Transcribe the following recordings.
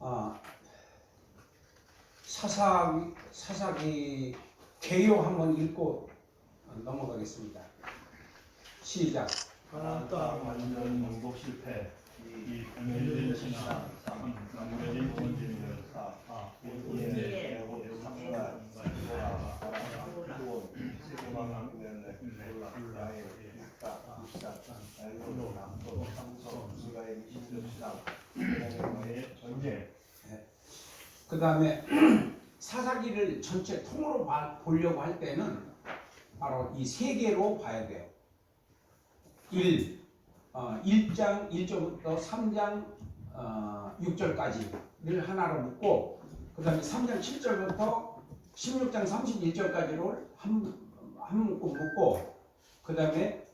아, 사사기 개요 한번 읽고 넘어가겠습니다. 시작. 가나안 땅 완전 정복 실패. 이 변질된 신앙, 남겨진 원진들, 이에 애고 상가, 구원, 세계망 양의 육가, 육산, 알고 남도, 삼성, 수가의 미신들 신앙, 세상의 전쟁. 그 다음에 사사기를 전체 통으로 보려고 할 때는 바로 이 세 개로 봐야 돼요. 1장 1절부터 3장 6절까지를 하나로 묶고, 그 다음에 3장 7절부터 16장 31절까지를 한 묶고 묶고, 그 다음에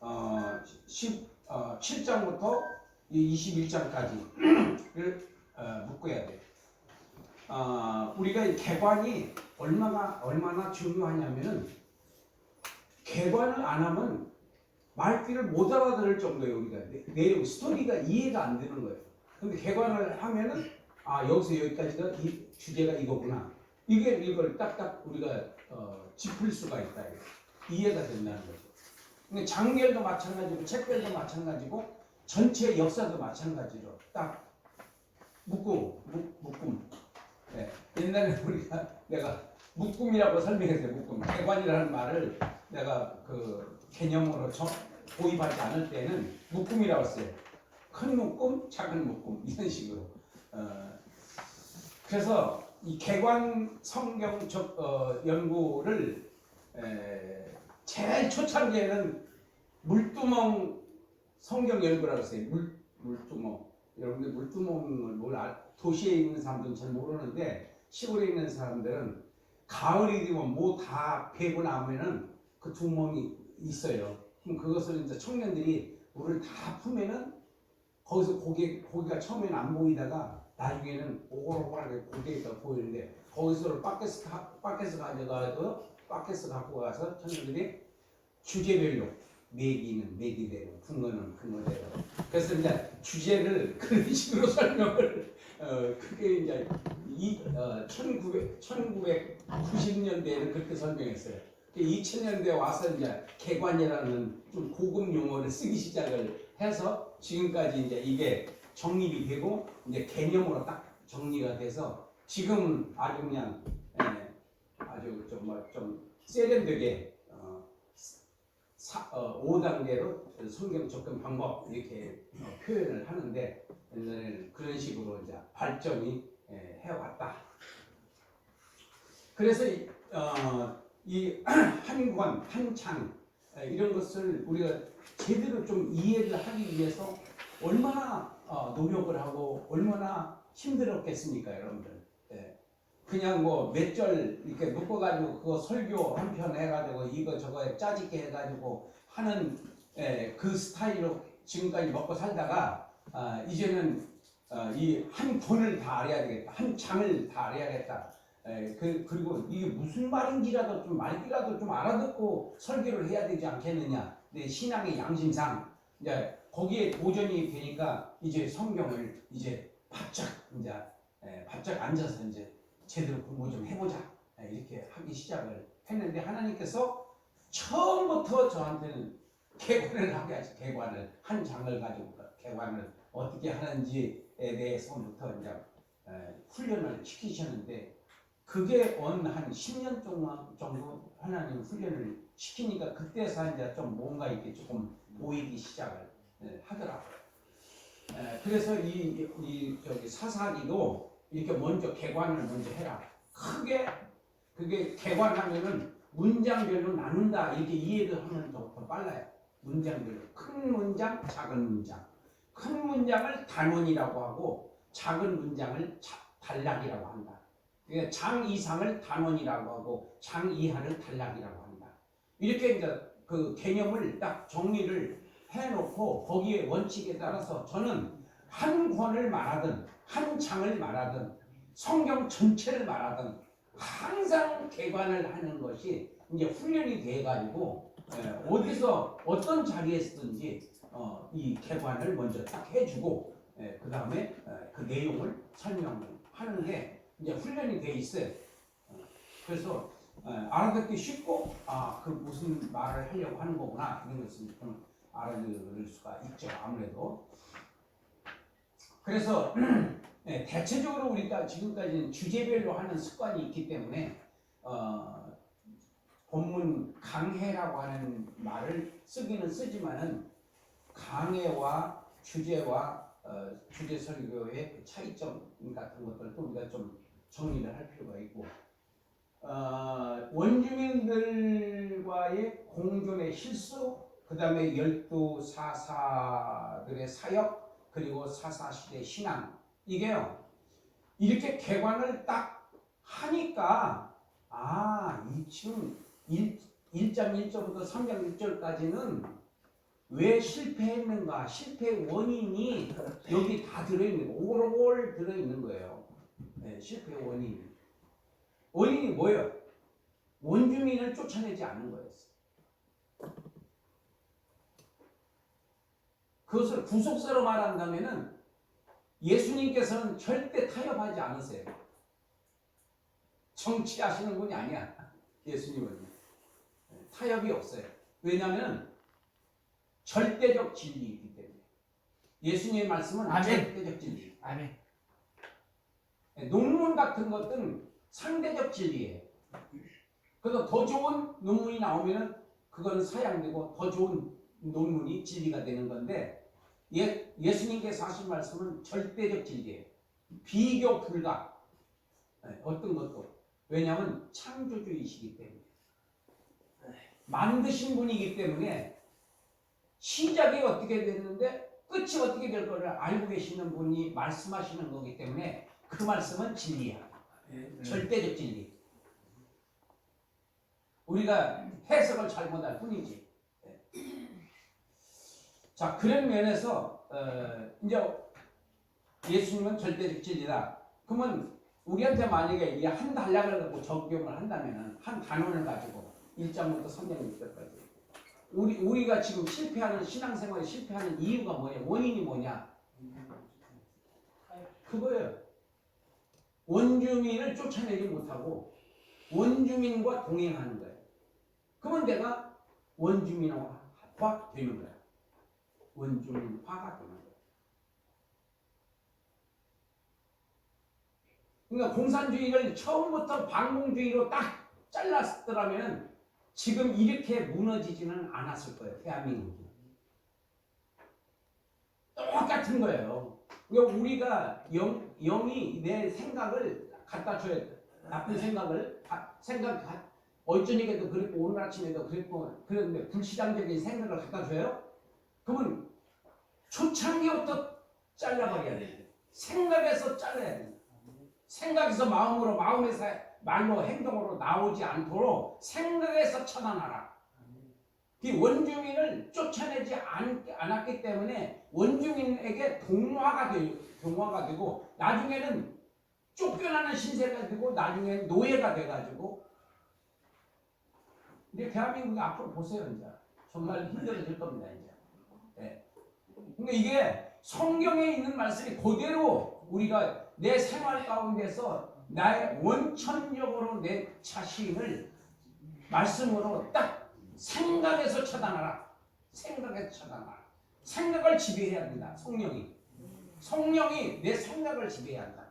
7장부터 21장까지를 묶어야 돼요. 우리가 이 개관이 얼마나 중요하냐면은, 개관을 안 하면 말귀를 못 알아들을 정도예요. 우리가 내용 스토리가 이해가 안 되는 거예요. 근데 개관을 하면은 여기서 여기까지가 이 주제가 이거구나, 이걸 딱딱 우리가 짚을 수가 있다, 이해가 된다는 거죠. 근데 장별도 마찬가지고 책별도 마찬가지고 전체 역사도 마찬가지로 딱 묶음. 네. 옛날에 내가 묶음이라고 설명했어요. 묶음. 개관이라는 말을 내가 그 개념으로 도입하지 않을 때는 묶음이라고 했어요. 큰 묶음, 작은 묶음, 이런 식으로. 그래서 이 개관 성경 연구를 제일 초창기에는 물두멍 성경 연구라고 했어요. 물두멍. 여러분들 물두멍을 도시에 있는 사람들은 잘 모르는데, 시골에 있는 사람들은 가을이 되면 뭐 다 베고 나면은 그 두멍이 있어요. 그럼 그것을 이제 청년들이 물을 다 푸면은 거기서 고기가 처음에는 안 보이다가 나중에는 오글오글하게 고기가 보이는데, 거기서 밖에서 가져가서 밖에서 갖고 가서 청년들이 주제별로 메기는 메기대로, 근거는 근거대로. 그래서 이제 주제를 그런 식으로 설명을 그게 이제 1990년대에는 그렇게 설명했어요. 2000년대에 와서 이제 개관이라는 좀 고급 용어를 쓰기 시작을 해서 지금까지 이제 이게 정립이 되고 이제 개념으로 딱 정리가 돼서 지금 아주 그냥 아주 좀 세련되게 5단계로 성경 접근 방법 이렇게 표현을 하는데, 옛날에는 그런 식으로 이제 발전이 해왔다. 그래서 이 한권, 한창 이런 것을 우리가 제대로 좀 이해를 하기 위해서 얼마나 노력을 하고 얼마나 힘들었겠습니까, 여러분들. 그냥 뭐 몇 절 이렇게 묶어가지고 그거 설교 한 편 해가지고 이거 저거 짜집게 해가지고 하는 그 스타일로 지금까지 먹고 살다가 이제는 이 한 권을 다 알아야 되겠다, 한 장을 다 알아야겠다. 그리고 이게 무슨 말인지라도 좀 말귀라도 좀 알아듣고 설교를 해야 되지 않겠느냐. 내 신앙의 양심상 이제 거기에 도전이 되니까 이제 성경을 이제 바짝 앉아서 이제 제대로 공부 좀 해보자, 이렇게 하기 시작을 했는데, 하나님께서 처음부터 저한테는 개관을 하게 하시, 개관을 한 장을 가지고 개관을 어떻게 하는지에 대해서부터 이제 훈련을 시키셨는데, 그게 한 10년 정도 하나님 훈련을 시키니까 그때서 이제 좀 뭔가 이렇게 조금 보이기 시작을 하더라고요. 그래서 저기 사사기도 이렇게 먼저 개관을 먼저 해라. 그게 개관하면은 문장별로 나눈다, 이렇게 이해를 하면 더 빨라요. 문장별로 큰 문장, 작은 문장. 큰 문장을 단원이라고 하고 작은 문장을 단락이라고 한다. 그러니까 장 이상을 단원이라고 하고 장 이하를 단락이라고 한다. 이렇게 이제 그 개념을 딱 정리를 해놓고 거기에 원칙에 따라서 저는 한 권을 말하든 한 장을 말하든 성경 전체를 말하든 항상 개관을 하는 것이 이제 훈련이 돼가지고 어디서 어떤 자리에서든지 이 개관을 먼저 딱 해주고 그 다음에 그 내용을 설명하는 게 이제 훈련이 돼 있어요. 그래서 알아듣기 쉽고 그 무슨 말을 하려고 하는 거구나 이런 것을 좀 알아들을 수가 있죠. 아무래도. 그래서 대체적으로 우리가 지금까지는 주제별로 하는 습관이 있기 때문에 본문 강해라고 하는 말을 쓰기는 쓰지만은 강해와 주제와 주제 설교의 그 차이점 같은 것들도 우리가 좀 정리를 할 필요가 있고 원주민들과의 공존의 실수, 그 다음에 12사사들의 사역, 그리고 사사시대 신앙 이게요 이렇게 개관을 딱 하니까 지금 1장 1절부터 3장 6절까지는 왜 실패했는가, 실패 원인이 여기 다 들어있는 거예요. 오골오골 들어있는 거예요. 실패 원인이 뭐예요? 원주민을 쫓아내지 않는 거였어요. 그것을 구속사로 말한다면은 예수님께서는 절대 타협하지 않으세요. 정치하시는 분이 아니야. 예수님은 타협이 없어요. 왜냐하면 절대적 진리이기 때문에. 예수님의 말씀은 아멘. 절대적 진리. 아멘. 논문 같은 것들은 상대적 진리예요. 그래서 더 좋은 논문이 나오면은 그거는 사양되고 더 좋은 논문이 진리가 되는 건데 예수님께서 하신 말씀은 절대적 진리예요. 비교 불가. 어떤 것도. 왜냐하면 창조주이시기 때문에. 만드신 분이기 때문에 시작이 어떻게 됐는데 끝이 어떻게 될 거를 알고 계시는 분이 말씀하시는 거기 때문에 그 말씀은 진리야. 절대적 진리. 우리가 해석을 잘못할 뿐이지. 자, 그런 면에서 이제 예수님은 절대적 진리다. 그러면 우리한테 만약에 이 한 단락을 갖고 적용을 한다면은 한 단원을 가지고 1장부터 3장 6절까지 우리가 지금 실패하는 신앙생활에 실패하는 이유가 뭐냐? 원인이 뭐냐? 그거예요. 원주민을 쫓아내지 못하고 원주민과 동행하는 거예요. 그러면 내가 원주민화가 되는 거야. 원주민화가 되는 거야. 그러니까 공산주의를 처음부터 반공주의로 딱 잘랐더라면 지금 이렇게 무너지지는 않았을 거예요. 대한민국이. 똑같은 거예요. 그러니까 우리가 영이 내 생각을 갖다 줘야 돼. 나쁜 생각을 어쩌니까도 그랬고 오늘 아침에도 그랬고 그랬는데 불시장적인 생각을 갖다 줘요. 그러면 초창기부터 잘라버려야 돼. 생각에서 잘라야 돼. 생각에서 마음으로, 마음에서 말로, 행동으로 나오지 않도록 생각에서 차단하라. 이 원주민을 쫓아내지 않았기 때문에 원주민에게 동화가 되고 나중에는 쫓겨나는 신세가 되고 나중에는 노예가 돼가지고 이제 대한민국이 앞으로 보세요. 이제 정말 힘들어질 겁니다. 이제. 네. 근데 이게 성경에 있는 말씀이 그대로 우리가 내 생활 가운데서 나의 원천적으로 내 자신을 말씀으로 딱 생각에서 차단하라. 생각에서 차단하라. 생각을 지배해야 된다. 성령이 내 생각을 지배해야 한다.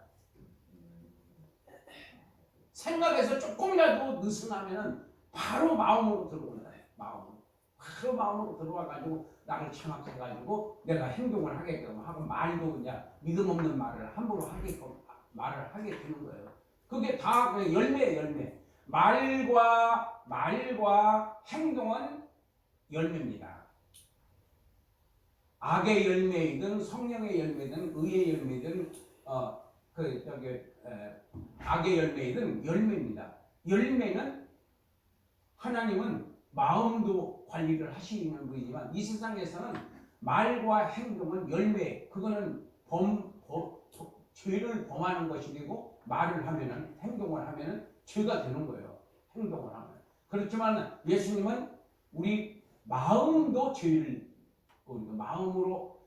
생각에서 조금이라도 느슨하면 바로 마음으로 들어온다. 바로 마음으로 들어와가지고 나를 참악해가지고 내가 행동을 하게끔 하고 말도 그냥 믿음 없는 말을 함부로 말을 하게 되는 거예요. 그게 다 열매예요. 열매. 말과 행동은 열매입니다. 악의 열매이든 성령의 열매든 의의 열매든 악의 열매이든 열매입니다. 열매는 하나님은 마음도 관리를 하시는 분이지만 이 세상에서는 말과 행동은 열매. 그거는 죄를 범하는 것이고 말을 하면은 행동을 하면은 죄가 되는 거예요. 행동을 하면. 그렇지만 예수님은 우리 마음도 죄를 우리가 마음으로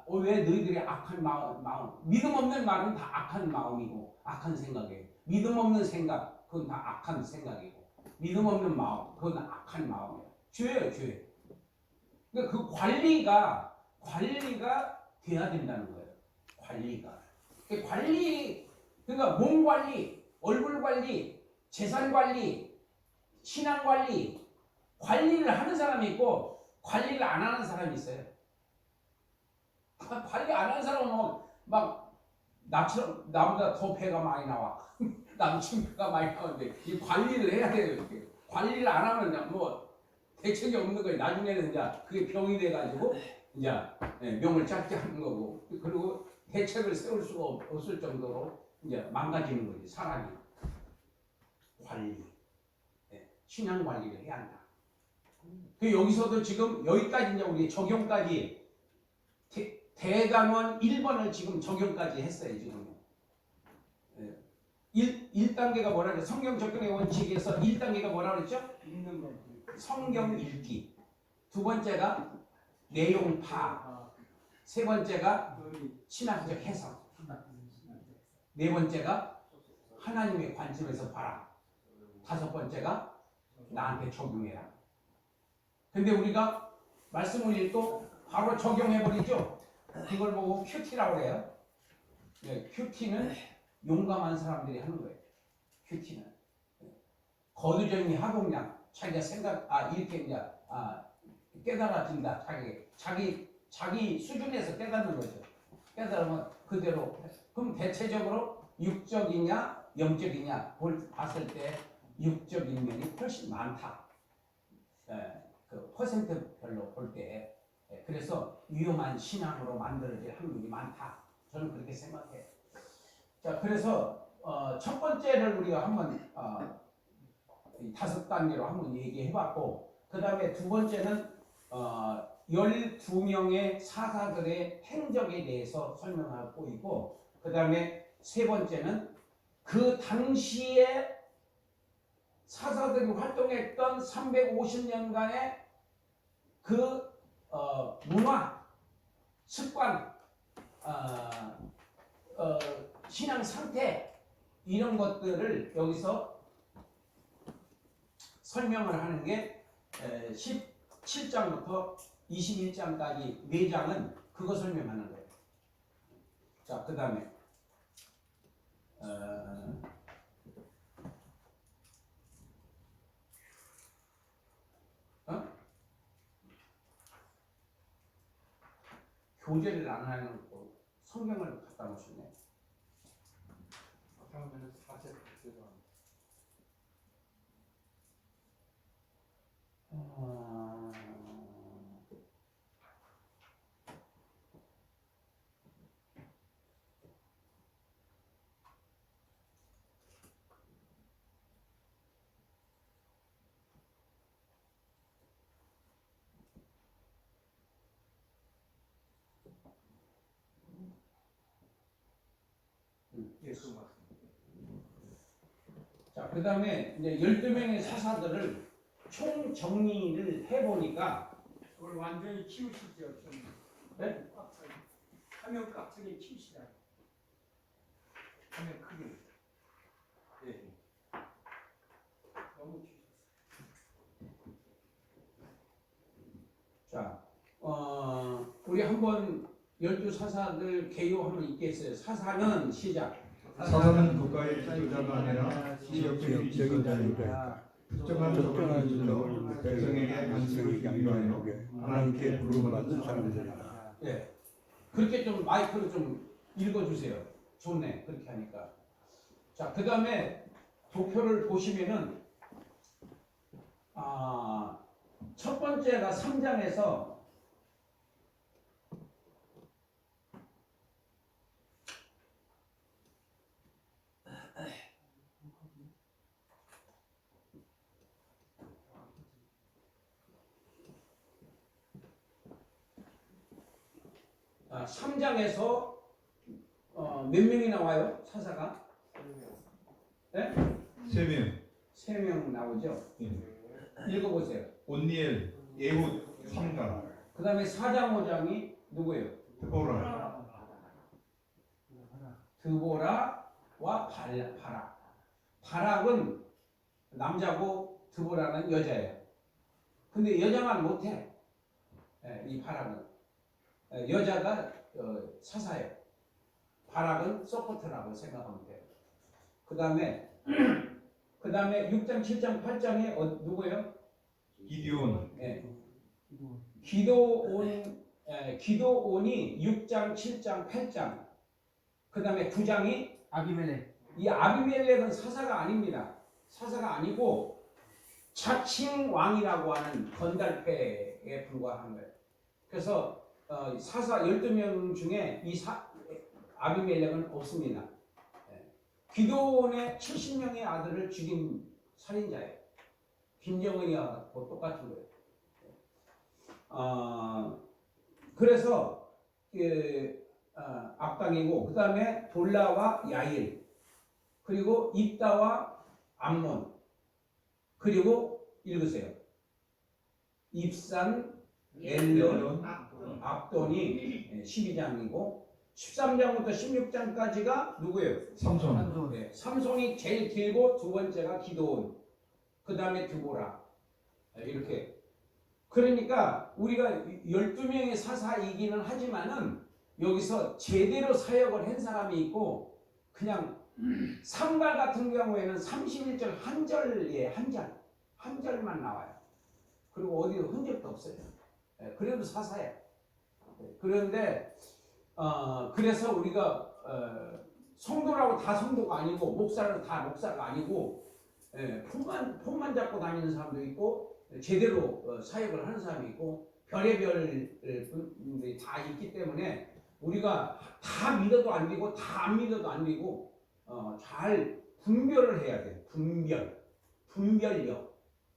왜 너희들이 악한 마음, 믿음 없는 말은 다 악한 마음이고 악한 생각이에요. 믿음 없는 생각, 그건 다 악한 생각이고 믿음 없는 마음, 그건 악한 마음이에요. 죄예요, 죄. 그러니까 그 관리가 돼야 된다는 거예요. 관리가. 그러니까 몸 관리, 얼굴 관리, 재산 관리, 신앙 관리를 하는 사람이 있고 관리를 안 하는 사람이 있어요. 관리 안 하는 사람은 막 나처럼 나보다 더 배가 많이 나와. 남친 배가 많이 나오는데 이 관리를 해야 돼요. 이렇게. 관리를 안 하면 뭐 대책이 없는 거예요. 나중에는 이제 그게 병이 돼가지고 이제 명을 짧게 하는 거고 그리고 대책을 세울 수가 없을 정도로 이제 망가지는 거지 사람이. 관리, 신앙 관리를 해야 한다. 그 여기서도 지금 여기까지 이제 우리 적용까지 대감원 1번을 지금 적용까지 했어요 지금. 1단계가 뭐라 그래? 성경 접근의 원칙에서 1단계가 뭐라 그랬죠? 읽는 거. 성경 읽기. 두 번째가 내용 파악. 세 번째가 신학적 해석. 네 번째가 하나님의 관점에서 봐라. 다섯 번째가 나한테 적용해라. 근데 우리가 말씀을 읽고 바로 적용해버리죠. 그걸 보고 큐티라고 해요. 큐티는 용감한 사람들이 하는 거예요. 큐티는 거두절미 하동량. 자기가 이렇게 이제 깨달아진다. 자기 수준에서 깨닫는 거죠. 깨달으면 그대로. 그럼 대체적으로 육적이냐 영적이냐 봤을 때 육적인 면이 훨씬 많다. 그 퍼센트별로 볼 때. 그래서 위험한 신앙으로 만들어질 확률이 많다. 저는 그렇게 생각해요. 자, 그래서 첫 번째를 우리가 한번 5단계로 한번 얘기해봤고, 그 다음에 두 번째는 12명의 사사들의 행적에 대해서 설명하고 있고, 그 다음에 세 번째는 그 당시에 사사들이 활동했던 350년간의 그 문화, 습관, 신앙 상태 이런 것들을 여기서 설명을 하는 게 17장부터 21장까지 4장은 그거 설명하는 거예요. 자, 그 다음에 교제를 안 하는 거 성경을 갖다 놓으셨네. 그러면 사제 그대로. 예수 말씀. 자, 그 다음에 이제 12명의 사사들을 총 정리를 해보니까 그걸 완전히 키우시죠. 좀. 네? 화면 깍두기 키우시라. 화면 크게. 예. 너무 키우셨어요. 자, 우리 한번 12사사들 개요 한번 있겠어요. 사사는 시작. 사사는 국가의 지도자가 아니라 지역적인 지도자이다. 특정한 적을 지도로 백성에게 간식을 주기 위하여 하나님께 부름받은 사람들이다. 네. 그렇게 좀 마이크로 좀 읽어주세요. 좋네. 그렇게 하니까. 자, 그 다음에 도표를 보시면은 첫 번째가 3장에서 몇 명이 나와요? 사사가? 네? 3명. 3명 나오죠? 읽어보세요. 온니엘, 예훗, 삼가. 그 다음에 4장 5장이 누구예요? 드보라. 드보라와 바락. 바락은 남자고 드보라는 여자예요. 근데 여자만 못해. 이 바락은 여자가 사사예요. 바락은 서포트라고 생각하면 돼요. 그 다음에 6장, 7장, 8장에 누구예요? 기디온. 기도온이 6장, 7장, 8장. 그 다음에 9장이 아비멜렉. 이 아비멜렉은 사사가 아닙니다. 사사가 아니고 자칭 왕이라고 하는 건달패에 불과한 거예요. 그래서 사사 12명 중에 아비멜렉은 없습니다. 기도온의 70명의 아들을 죽인 살인자예요. 김정은이와 똑같은 거예요. 그래서 악당이고 그 다음에 돌라와 야일 그리고 입다와 암몬 그리고 읽으세요. 입산, 엘론, 압돈이 12장이고 13장부터 16장까지가 누구예요? 삼손. 네, 삼손이 제일 길고 두 번째가 기도온 그 다음에 드보라 이렇게. 그러니까 우리가 12명의 사사이기는 하지만은 여기서 제대로 사역을 한 사람이 있고 그냥 상발 같은 경우에는 31절 한 절에 한 절만 나와요. 그리고 어디도 흔적도 없어요. 그래도 사사예요. 그런데 그래서 우리가 성도라고 다 성도가 아니고 목사는 다 목사가 아니고 폰만 잡고 다니는 사람도 있고 제대로 사역을 하는 사람이 있고 별의별 분들이 다 있기 때문에 우리가 다 믿어도 안 되고 다 안 믿어도 안 되고 잘 분별을 해야 돼요. 분별력.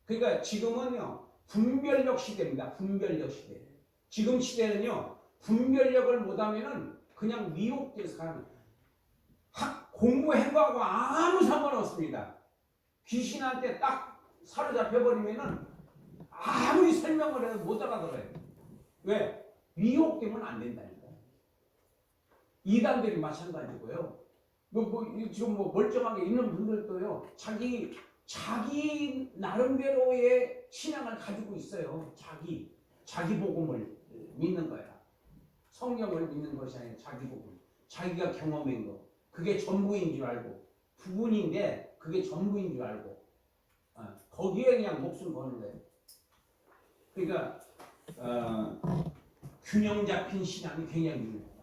그러니까 지금은요 분별력 시대입니다. 분별력 시대. 지금 시대는요 분별력을 못하면은 그냥 미혹된 사람이 공부한 거하고 아무 상관없습니다. 귀신한테 딱 사로잡혀 버리면은 아무리 설명을 해도 못 알아들어요. 왜? 미혹되면 안 된다니까. 이단들이 마찬가지고요. 지금 멀쩡하게 있는 분들도요. 자기 나름대로의 신앙을 가지고 있어요. 자기 복음을 믿는 거야. 성경을 믿는 것이 아니라 자기 복음. 자기가 경험한 거. 그게 전부인 줄 알고 부분인데 그게 전부인 줄 알고 거기에 그냥 목숨 거는 거예요. 그러니까 균형 잡힌 신앙이 굉장히 중요합니다.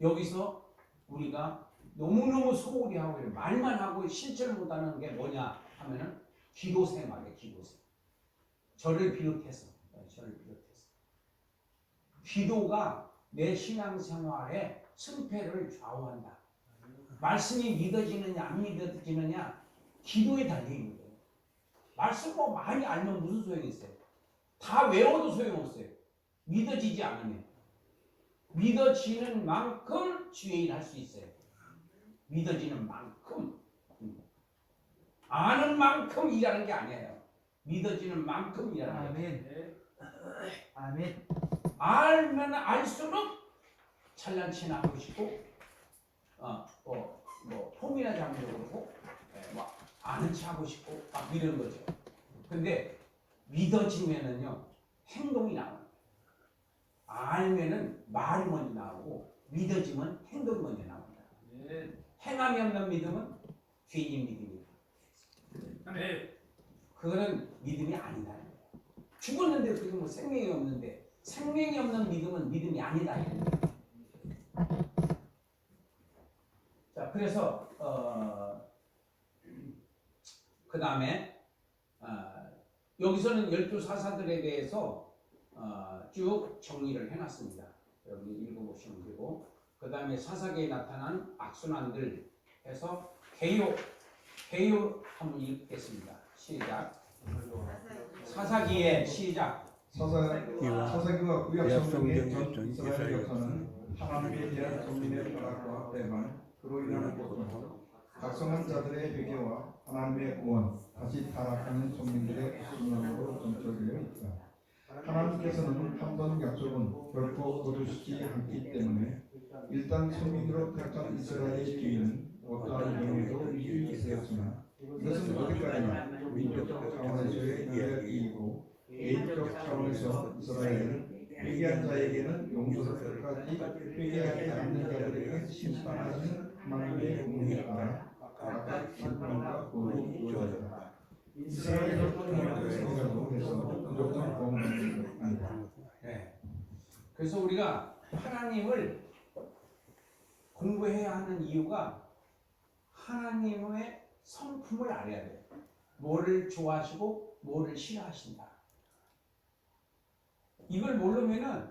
여기서 우리가 너무너무 소홀히 하고 말만 하고 실천을 못하는 게 뭐냐 하면은 기도 생활이에요. 기도 생활. 저를 비롯해서 기도가 내 신앙생활에 승패를 좌우한다. 말씀이 믿어지느냐 안 믿어지느냐 기도에 달려있는 거예요. 말씀 많이 알면 무슨 소용이 있어요? 다 외워도 소용없어요. 믿어지지 않으면. 믿어지는 만큼 주의 일 할 수 있어요. 믿어지는 만큼. 아는 만큼 일하는 게 아니에요. 믿어지는 만큼 일하는 거예요. 아멘. 알면 알수록 잘난 체나 하고 싶고 폼이나 잡으려고 그러고 아는 체 하고 싶고 막 이런 거죠. 근데 믿어지면은요 행동이 나와요. 알면은 말이 먼저 나오고 믿어지면 행동이 먼저 나옵니다. 행함이 없는 믿음은 죄인 믿음이다. 그거는 믿음이 아니다. 죽었는데 그게 생명이 없는데 생명이 없는 믿음은 믿음이 아니다. 자, 그래서 그 다음에 여기서는 12사사들에 대해서 쭉 정리를 해놨습니다. 여러분이 읽어보시면 되고 그 다음에 사사기에 나타난 악순환들 해서 개요 한번 읽겠습니다. 시작. 사사기의 시작. 사사기와 구약성경의 전 이스라엘 역사는 하나님에 대한 국민의 타락과 배반, 그로 인한 고통, 각성한 자들의 회개와 하나님의 구원, 다시 타락하는 son민들의 순환으로 점철되어 있다. 하나님께서는 한 번 약속은 결코 거두시지 않기 때문에 일단 선민으로 택한 이스라엘의 뒤에는 어떠한 경우에도 유익이 되었으나 이것은 어디까지나 민족적 차원에서의 이야기이고 개인적 차원에서 이스라엘은 회개한 자에게는 용서를 끝까지 회개하지 않는 자들에게 심판하시는 하나님의 공의에 따라 각각 심판과 벌이 주어졌다. 이스라엘의 통일도 해서 무조건 범죄는 것이 아니다. 네. 그래서 우리가 하나님을 공부해야 하는 이유가 하나님의 성품을 알아야 돼요. 뭐를 좋아하시고 뭐를 싫어하신다. 이걸 모르면은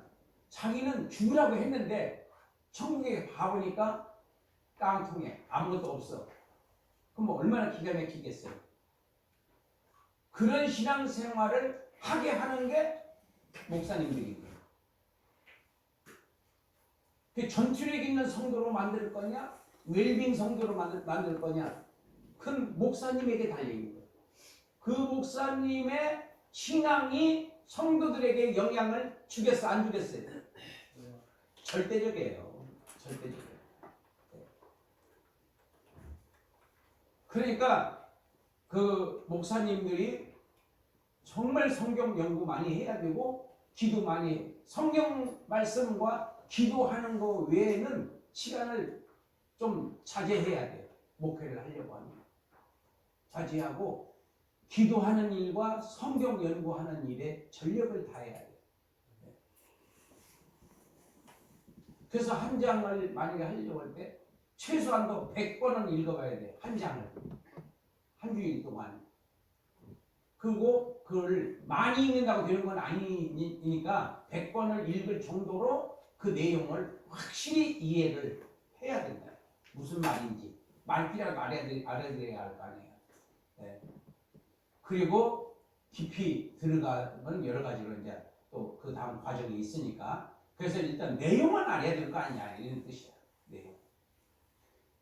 자기는 죽으라고 했는데 천국에 가보니까 깡통에 아무것도 없어. 그럼 얼마나 기가 막히겠어요. 그런 신앙생활을 하게 하는 게 목사님들이고요. 그 전투력 있는 성도로 만들 거냐, 웰빙 성도로 만들 거냐, 그건 목사님에게 달려있는 거예요. 그 목사님의 신앙이 성도들에게 영향을 주겠어, 안 주겠어요? 절대적이에요. 절대적이에요. 그러니까 그 목사님들이 정말 성경 연구 많이 해야 되고 기도 많이 해. 성경 말씀과 기도하는 거 외에는 시간을 좀 자제해야 돼요. 목회를 하려고 하면 자제하고 기도하는 일과 성경 연구하는 일에 전력을 다해야 돼요. 그래서 한 장을 만약에 하려고 할 때 최소한도 100번은 읽어봐야 돼. 한 장을 한 주일 동안. 그리고 그걸 많이 읽는다고 되는 건 아니니까 100번을 읽을 정도로 그 내용을 확실히 이해를 해야 된다. 무슨 말인지 말귀라도 알아들어야 할 거 아니에요. 네. 그리고 깊이 들어가면 여러 가지로 이제 또 그 다음 과정이 있으니까 그래서 일단 내용은 알아야 될 거 아니냐 이런 뜻이야. 내용.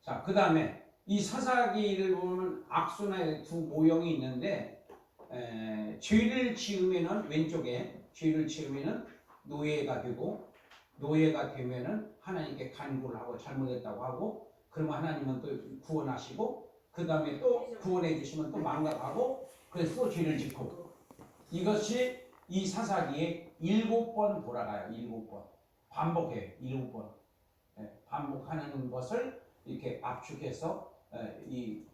자, 그 다음에 이 사사기를 보면 악순환의 두 모형이 있는데 죄를 지으면은 왼쪽에 죄를 지으면은 노예가 되고 노예가 되면은 하나님께 간구를 하고 잘못했다고 하고 그러면 하나님은 또 구원하시고 그 다음에 또 구원해 주시면 또 망각하고 그래서 또 죄를 짓고 이것이 이 사사기에 7번 돌아가요. 7번 반복해요. 7번 반복하는 것을 이렇게 압축해서 이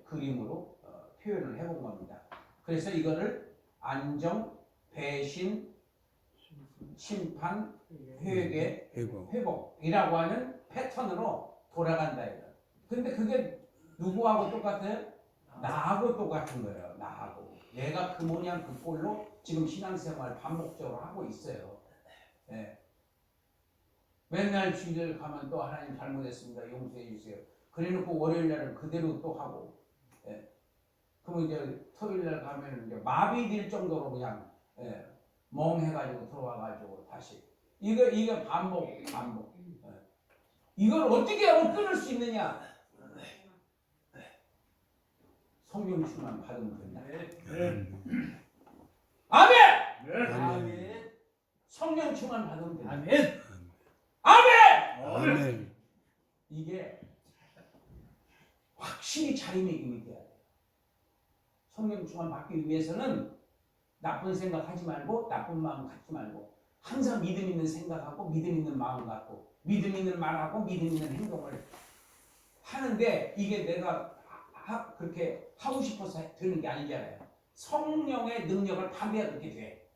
그림으로 표현을 해본 겁니다. 그래서 이거를 안정, 배신, 심판, 회개, 회복이라고 하는 패턴으로 돌아간다 이거. 근데 그게 누구하고 똑같아요? 나하고 똑같은 거예요. 나하고. 내가 그 모양 그 꼴로 지금 신앙생활 반복적으로 하고 있어요. 네. 맨날 주일 가면 또 하나님 잘못했습니다. 용서해 주세요. 그래놓고 월요일 날은 그대로 또 하고. 네. 그러면 이제 토요일 날 가면 이제 마비될 정도로 그냥 멍해가지고 들어와가지고 다시 이거 반복. 이걸 어떻게 하면 끊을 수 있느냐? 성령 충만 받으면 된다. 아멘. 성령 충만 받으면 된다. 아멘. 이게 확실히 자리매김이 돼야 돼. 성령 충만 받기 위해서는 나쁜 생각하지 말고 나쁜 마음 갖지 말고 항상 믿음 있는 생각하고 믿음 있는 마음 갖고 믿음 있는 말하고 믿음 있는 행동을 하는데 이게 내가 그렇게 하고 싶어서 되는 게 아니잖아요. 성령의 능력을 받아야 그렇게 돼.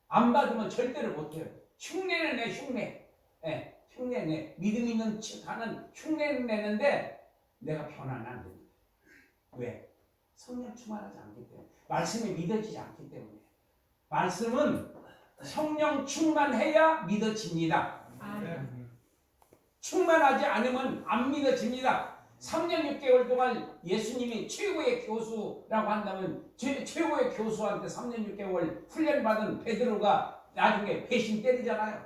안 받으면 절대로 못해요. 흉내는 내 흉내. 흉내 내. 믿음 있는 하는 흉내는 내는데 내가 변화는 안 됩니다. 왜? 성령 충만하지 않기 때문에. 말씀이 믿어지지 않기 때문에. 말씀은 성령 충만해야 믿어집니다. 충만하지 않으면 안 믿어집니다. 3년 6개월 동안 예수님이 최고의 교수라고 한다면 최고의 교수한테 3년 6개월 훈련받은 베드로가 나중에 배신 때리잖아요.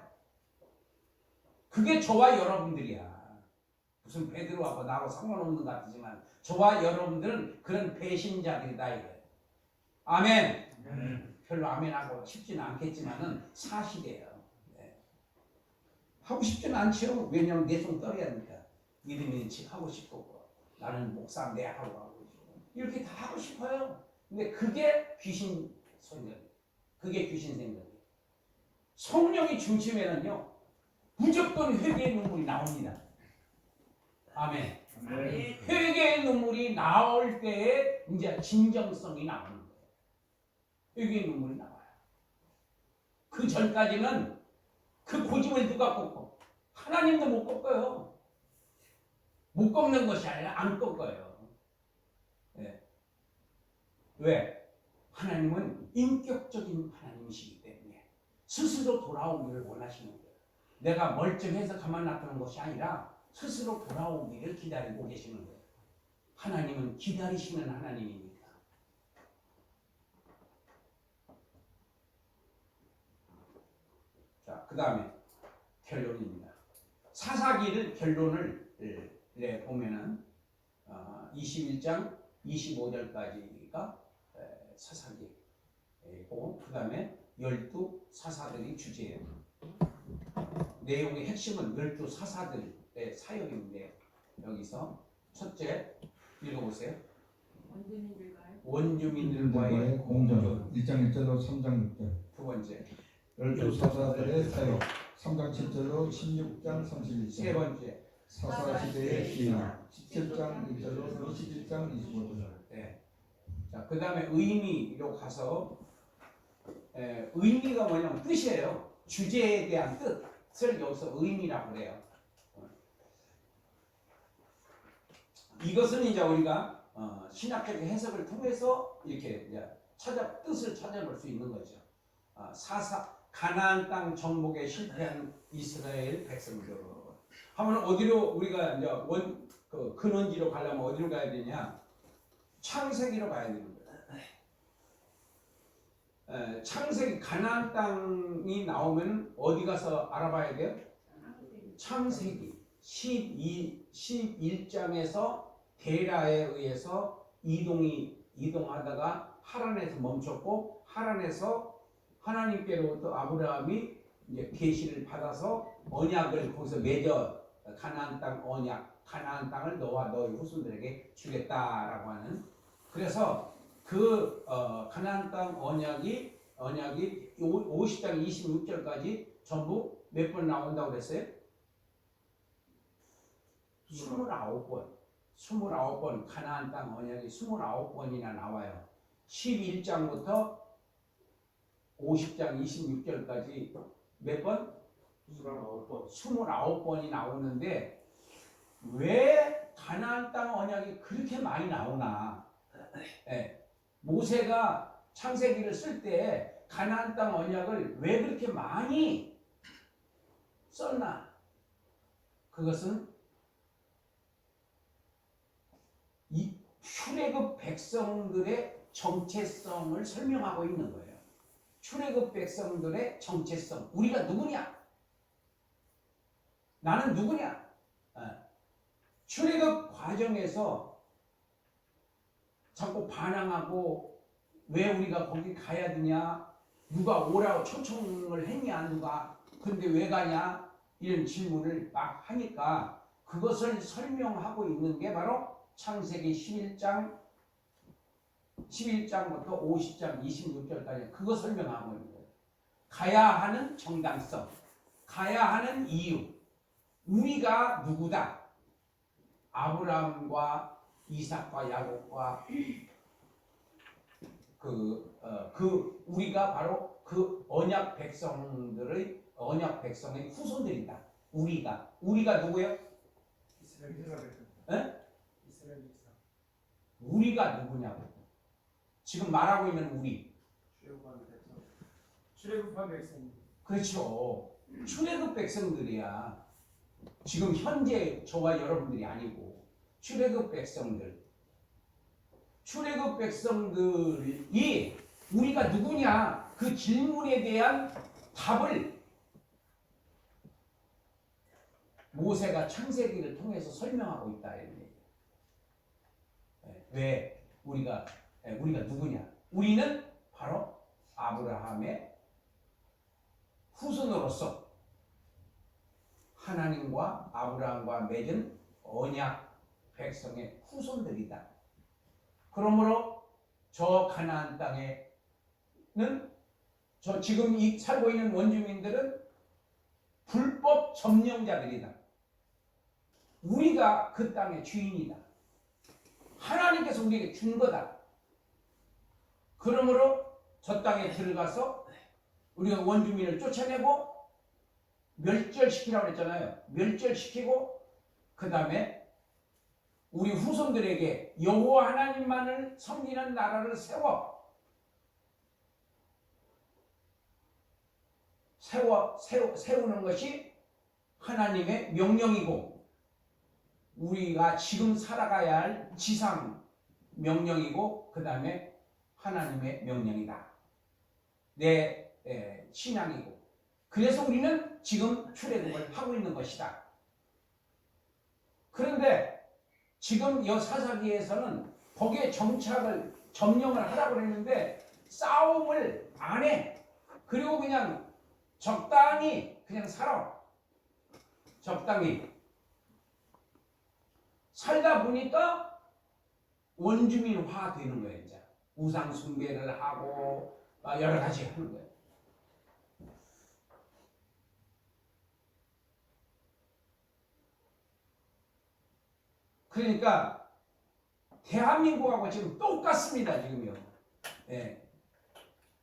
그게 저와 여러분들이야. 무슨 베드로하고 나하고 상관없는 것 같지만 저와 여러분들은 그런 배신자들이다 이거예요. 아멘. 별로 아멘하고 싶지는 않겠지만은 사실이에요. 네. 하고 싶지는 않죠. 왜냐하면 내 손 떨어야 하니까. 믿음 있는 척 하고 싶고 나는 목사 내 하고 싶고 이렇게 다 하고 싶어요. 근데 그게 귀신 소년, 그게 귀신 생각. 성령이 중심에는요 무조건 회개의 눈물이 나옵니다. 아멘. 네. 회개의 눈물이 나올 때에 이제 진정성이 나오는 거예요. 회개의 눈물이 나와요. 그 전까지는 그 고집을 누가 꺾고 하나님도 못 꺾어요. 못 꺾는 것이 아니라 안 꺾어요. 네. 왜? 하나님은 인격적인 하나님이시기 때문에 스스로 돌아오기를 원하시는 거예요. 내가 멀쩡해서 가만 놔두는 것이 아니라 스스로 돌아오기를 기다리고 계시는 거예요. 하나님은 기다리시는 하나님이니까. 자, 그 다음에 결론입니다. 사사기를 결론을 보면은 21장 25절까지가 사사기고 그 다음에 12사사들이 주제예요. 내용의 핵심은 12사사들의 사역인데 여기서 첫째 읽어보세요. 원주민들과의 공전 1장 1절로 3장 6절. 두 번째, 열두 사사들의 사역 3장 7절로 16장 31절. 세 번째, 사사시대의 기나 17장 1절로 21장 25절. 네. 자, 그 다음에 의미로 가서 의미가 뭐냐면 뜻이에요. 주제에 대한 뜻을 여기서 의미라고 그래요. 이것은 이제 우리가 신학적 해석을 통해서 이렇게 이제 뜻을 찾아볼 수 있는 거죠. 가나안 땅 정복에 실패한 이스라엘 백성들. 하면 어디로 우리가 이제 근원지로 가려면 어디로 가야 되냐? 창세기로 가야 되는 거예요. 창세기 가나안 땅이 나오면 어디 가서 알아봐야 돼요? 창세기 11장에서 데라에 의해서 이동하다가 하란에서 멈췄고 하란에서 하나님께로부터 아브라함이 이제 계시를 받아서 언약을 거기서 맺어 가나안 땅 언약, 가나안 땅을 너와 너의 후손들에게 주겠다라고 하는. 그래서 그 가나안 땅 언약이 50장 26절까지 전부 몇 번 나온다고 그랬어요? 29번. 29번 가나안 땅 언약이 29번이나 나와요. 11장부터 50장 26절까지 몇 번? 29번이 나오는데 왜 가나안 땅 언약이 그렇게 많이 나오나? 네. 모세가 창세기를 쓸 때 가나안 땅 언약을 왜 그렇게 많이 썼나? 그것은 이 출애굽 백성들의 정체성을 설명하고 있는 거예요. 출애굽 백성들의 정체성. 우리가 누구냐? 나는 누구냐? 출애굽 과정에서 자꾸 반항하고 왜 우리가 거기 가야 되냐? 누가 오라고 초청을 했냐? 누가? 근데 왜 가냐? 이런 질문을 막 하니까 그것을 설명하고 있는 게 바로 창세기 11장부터 50장 26절까지 그거 설명하고 있는 거예요. 가야 하는 정당성, 가야 하는 이유, 우리가 누구다. 아브라함과 이삭과 야곱과 우리가 바로 그 언약 백성의 후손들이다. 우리가 누구예요? 우리가 누구냐고. 지금 말하고 있는 우리. 출애굽한 백성. 그렇죠. 출애굽 백성들이야. 지금 현재 저와 여러분들이 아니고 출애굽 백성들. 출애굽 백성들이 우리가 누구냐 그 질문에 대한 답을 모세가 창세기를 통해서 설명하고 있다 이런 얘기예요. 왜 우리가 누구냐? 우리는 바로 아브라함의 후손으로서 하나님과 아브라함과 맺은 언약 백성의 후손들이다. 그러므로 저 가나안 땅에는 저 지금 살고 있는 원주민들은 불법 점령자들이다. 우리가 그 땅의 주인이다. 하나님께서 우리에게 준 거다. 그러므로 저 땅에 들어가서 우리가 원주민을 쫓아내고 멸절시키라고 했잖아요. 멸절시키고 그 다음에 우리 후손들에게 여호와 하나님만을 섬기는 나라를 세우는 것이 하나님의 명령이고 우리가 지금 살아가야 할 지상 명령이고 그 다음에 하나님의 명령이다. 내 신앙이고 그래서 우리는 지금 출애굽을 하고 있는 것이다. 그런데 지금 이 사사기에서는 거기에 점령을 하라고 했는데 싸움을 안 해. 그리고 그냥 적당히 그냥 살아. 적당히 살다 보니까 원주민화 되는 거예요. 이제 우상 숭배를 하고 여러 가지 하는 거예요. 그러니까 대한민국하고 지금 똑같습니다. 지금요. 예.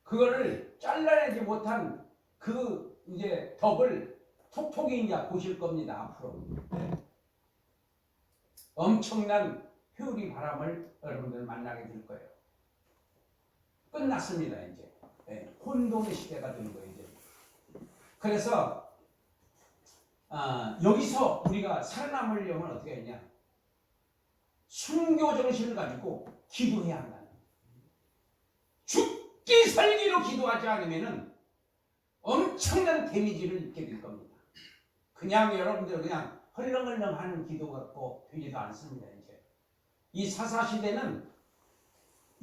그거를 잘라내지 못한 그 이제 덕을 톡톡이 이제 보실 겁니다. 앞으로. 예. 엄청난 효리 바람을 여러분들 만나게 될 거예요. 끝났습니다. 이제. 예. 혼돈의 시대가 되는 거예요. 이제. 그래서 여기서 우리가 살아남으려면 어떻게 했냐? 순교 정신을 가지고 기도해야 한다. 죽기 살기로 기도하지 않으면 엄청난 데미지를 입게 될 겁니다. 그냥 여러분들 그냥 헐렁헐렁 하는 기도 갖고 되지도 않습니다. 이제 이 사사시대는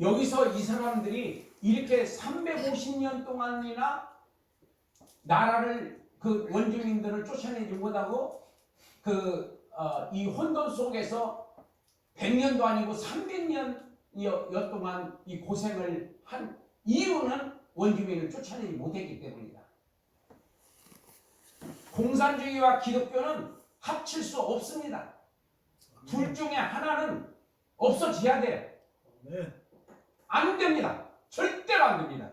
여기서 이 사람들이 이렇게 350년 동안이나 나라를 그 원주민들을 쫓아내지 못하고 이 혼돈 속에서 100년도 아니고 300년 동안 이 고생을 한 이유는 원주민을 쫓아내지 못했기 때문이다. 공산주의와 기독교는 합칠 수 없습니다. 둘 중에 하나는 없어져야 돼요. 안 됩니다. 절대로 안 됩니다.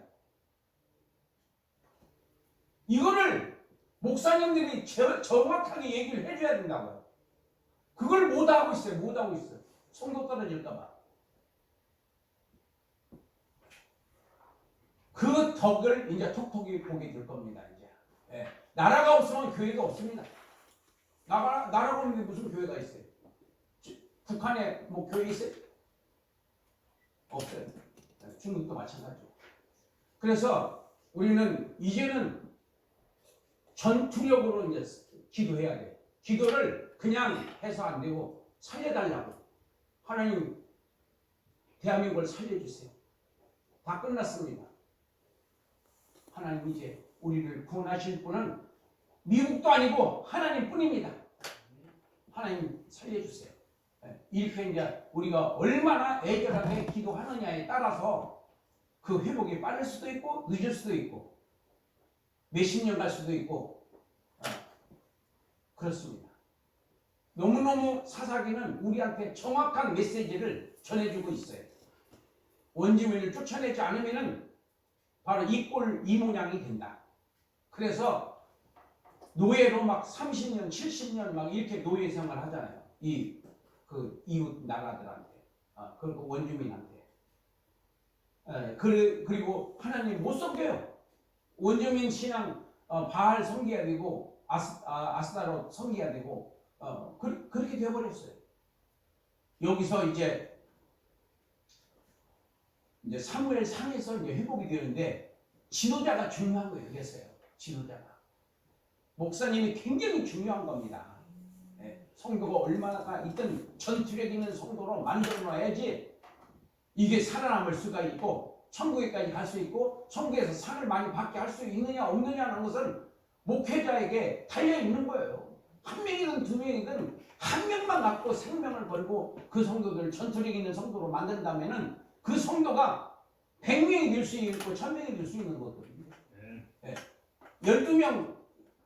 이거를 목사님들이 정확하게 얘기를 해줘야 된다고요. 그걸 못하고 있어요. 못하고 있어요. 성도 떨어질까봐. 그 덕을 이제 톡톡히 보게 될 겁니다. 이제. 예. 나라가 없으면 교회가 없습니다. 나라가 없는데 무슨 교회가 있어요? 북한에 뭐 교회 있어요? 없어요. 중국도 마찬가지고. 그래서 우리는 이제는 전투력으로 이제 기도해야 돼요. 기도를 그냥 해서 안 되고 살려달라고. 하나님, 대한민국을 살려주세요. 다 끝났습니다. 하나님 이제 우리를 구원하실 분은 미국도 아니고 하나님 뿐입니다. 하나님 살려주세요. 이렇게 이제 우리가 얼마나 애절하게 기도하느냐에 따라서 그 회복이 빠를 수도 있고 늦을 수도 있고 몇십 년 갈 수도 있고 그렇습니다. 너무너무 사사기는 우리한테 정확한 메시지를 전해주고 있어요. 원주민을 쫓아내지 않으면 바로 이 모양이 된다. 그래서 노예로 막 30년, 70년 막 이렇게 노예 생활 하잖아요. 그 이웃 나라들한테, 그리고 원주민한테. 그리고 하나님 못 섬겨요. 원주민 신앙 바알 섬겨야 되고 아스타롯 섬겨야 되고 그렇게 되어버렸어요. 여기서 이제 사무엘 상에서 이제 회복이 되는데 지도자가 중요한 거예요. 그래서요. 지도자가. 목사님이 굉장히 중요한 겁니다. 성도가 얼마나 있든 전투력 있는 성도로 만들어놔야지 이게 살아남을 수가 있고 천국에까지 갈 수 있고 천국에서 상을 많이 받게 할 수 있느냐 없느냐는 것은 목회자에게 달려 있는 거예요. 한 명이든 두 명이든 한 명만 갖고 생명을 걸고 그 성도들을 전투력 있는 성도로 만든다면은 그 성도가 100명이 될 수 있고 1000명이 될 수 있는 거거든요. 네. 12명,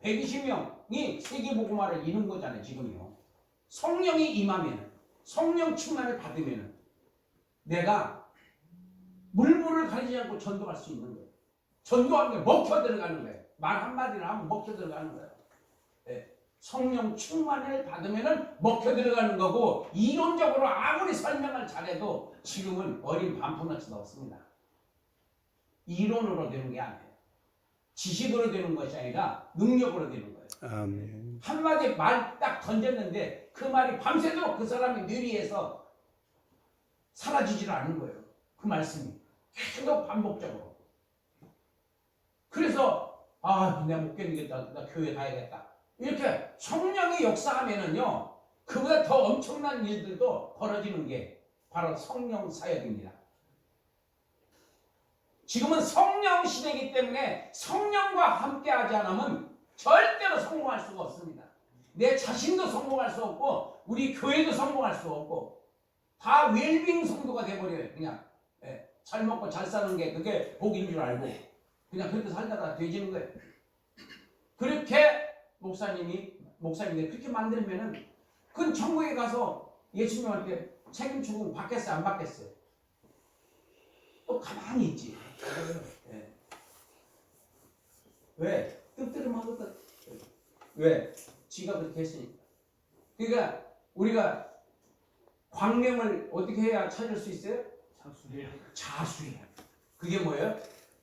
120명이 세계복음화를 이룬 거잖아요. 지금요. 성령이 임하면, 성령 충만을 받으면 내가 물불을 가리지 않고 전도할 수 있는 거예요. 전도하는 게 먹혀 들어가는 거예요. 말 한마디를 하면 먹혀 들어가는 거예요. 네. 성령 충만을 받으면 먹혀 들어가는 거고, 이론적으로 아무리 설명을 잘해도 지금은 어린 반푼어치 넣었습니다. 이론으로 되는 게 아니에요. 지식으로 되는 것이 아니라 능력으로 되는 거예요. 아멘. 한마디 말 딱 던졌는데 그 말이 밤새도록 그 사람의 뇌리에서 사라지질 않는 거예요. 그 말씀이 계속 반복적으로. 그래서 내가 못 견디겠다. 나 교회 가야겠다. 이렇게 성령이 역사하면은요, 그보다 더 엄청난 일들도 벌어지는 게 바로 성령 사역입니다. 지금은 성령 시대이기 때문에 성령과 함께하지 않으면 절대로 성공할 수가 없습니다. 내 자신도 성공할 수 없고 우리 교회도 성공할 수 없고 다 웰빙 성도가 돼버려요. 그냥 잘 먹고 잘 사는 게 그게 복인 줄 알고 그냥 그렇게 살다가 돼지는 거예요. 그렇게 목사님이 그렇게 만들면은 그건 천국에 가서 예수님한테 책임 주고 받겠어요? 안 받겠어요? 또 가만히 있지. 네. 왜? 뜨뜨름하거든. 왜? 지가 그렇게 했으니까. 그러니까 우리가 광명을 어떻게 해야 찾을 수 있어요? 자수해야. 그게 뭐예요?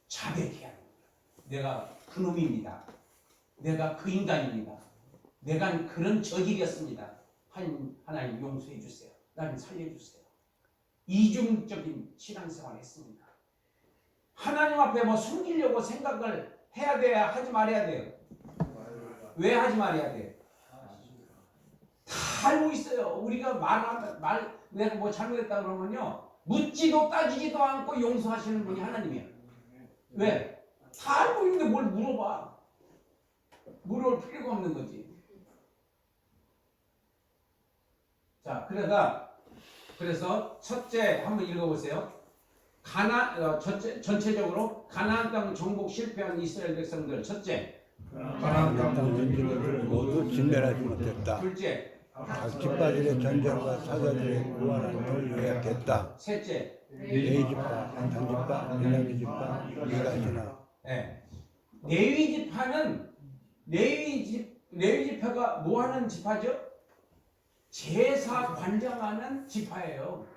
자백해야. 내가 그놈입니다. 내가 그 인간입니다. 내가 그런 저질이었습니다. 하나님 용서해 주세요. 나를 살려주세요. 이중적인 신앙생활을 했습니다. 하나님 앞에 뭐 숨기려고 생각을 해야 돼야 하지 말아야 돼요. 왜 하지 말아야 돼요? 다 알고 있어요. 우리가 내가 뭐 잘못했다 그러면요, 묻지도 따지지도 않고 용서하시는 분이 하나님이에요. 왜? 다 알고 있는데 뭘 물어봐? 물어볼 필요가 없는 거지. 자, 그래서 첫째 한번 읽어보세요. 전체적으로 가나안 땅 정복 실패한 이스라엘 백성들. 첫째, 가나안 땅 전쟁들을 모두 진멸하지 못했다. 둘째, 집바들의 전쟁과 사자들의 구원을 요약했다. 셋째, 레위지파, 단지파, 빌라미지파, 미가시나. 레위지파가 뭐 하는 지파죠? 제사 관장하는 지파예요.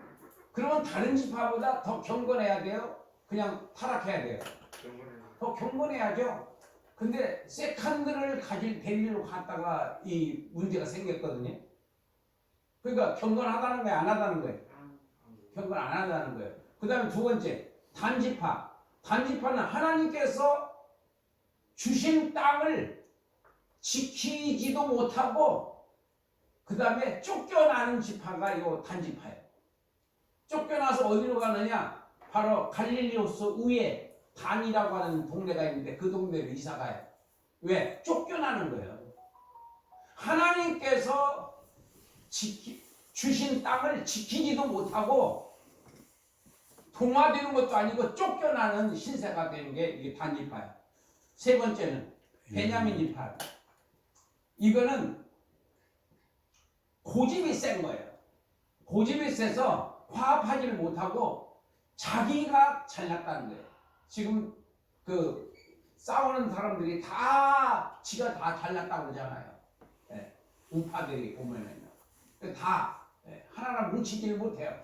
그러면 다른 지파보다 더 경건해야 돼요? 그냥 타락해야 돼요? 더 경건해야죠. 근데 세컨드를 될 일로 갔다가 이 문제가 생겼거든요. 그러니까 경건하다는 거예요? 안 하다는 거예요? 경건 안 한다는 거예요. 그 다음에 두 번째, 단지파. 단지파는 하나님께서 주신 땅을 지키지도 못하고 그 다음에 쫓겨나는 지파가 이 단지파예요. 쫓겨나서 어디로 가느냐? 바로 갈릴리오스 위에 단이라고 하는 동네가 있는데 그 동네로 이사가요. 왜? 쫓겨나는 거예요. 하나님께서 주신 땅을 지키지도 못하고 동화되는 것도 아니고 쫓겨나는 신세가 되는 게 이게 단지파예요. 세 번째는 베냐민 지파. 이거는 고집이 센 거예요. 고집이 세서 화합하지를 못하고 자기가 잘났다는 거예요. 지금 그 싸우는 사람들이 다 지가 다 잘났다고 그러잖아요. 우파들이 보면은요. 다 하나하나 뭉치지를 못해요.